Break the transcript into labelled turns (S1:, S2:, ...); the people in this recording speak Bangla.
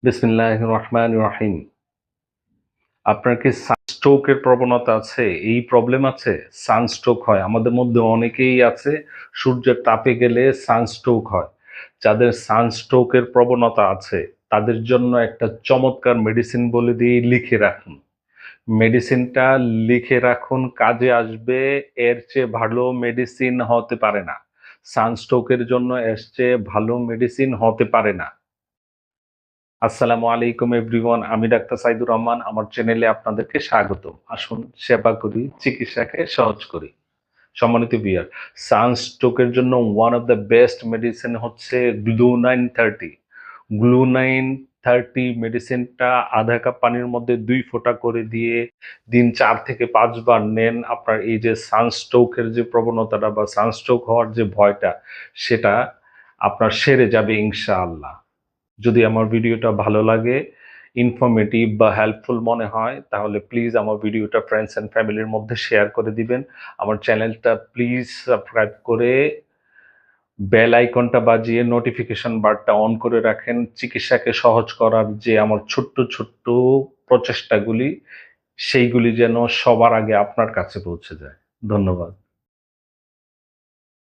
S1: বিসমিল্লাহির রহমানির রহিম। আপনার কি সানস্ট্রোকের প্রবণতা আছে? এই প্রবলেম আছে? সানস্ট্রোক হয়। আমাদের মধ্যে অনেকেই আছে সূর্যের তাপে গেলে সানস্ট্রোক হয়। যাদের সানস্ট্রোকের প্রবণতা আছে তাদের জন্য একটা চমৎকার মেডিসিন বলে দিই, লিখে রাখুন। মেডিসিনটা লিখে রাখুন, কাজে আসবে। এর চেয়ে ভালো মেডিসিন হতে পারে না। সানস্ট্রোকের জন্য এর চেয়ে ভালো মেডিসিন হতে পারে না। আসসালামু আলাইকুম এভরিওয়ান, আমি ডাক্তার সাইদুর রহমান। আমার চ্যানেলে আপনাদেরকে স্বাগত। আসুন সেবা করি, চিকিৎসাকে সহজ করি। সম্মানিত ভিউয়ার, সানস্ট্রোকের জন্য one of the best medicine হচ্ছে গ্লু 930। গ্লু 930 মেডিসিনটা আধা কাপ পানির মধ্যে 2 ফোঁটা করে দিয়ে দিন 4 থেকে 5 বার নেন। আপনার এই যে সানস্ট্রোকের যে প্রবণতাটা বা সানস্ট্রোক হওয়ার যে ভয়টা, সেটা আপনার সেরে যাবে ইনশাআল্লাহ। যদি আমার ভিডিওটা ভালো লাগে, ইনফরমেটিভ বা হেল্পফুল মনে হয়, তাহলে প্লিজ আমার ভিডিওটা ফ্রেন্ডস অ্যান্ড ফ্যামিলির মধ্যে শেয়ার করে দিবেন। আমার চ্যানেলটা প্লিজ সাবস্ক্রাইব করে বেল আইকনটা বাজিয়ে নোটিফিকেশন বারটা অন করে রাখেন। চিকিৎসাকে সহজ করার যে আমার ছোট্ট ছোট্ট প্রচেষ্টাগুলি, সেইগুলি যেন সবার আগে আপনার কাছে পৌঁছে যায়। ধন্যবাদ।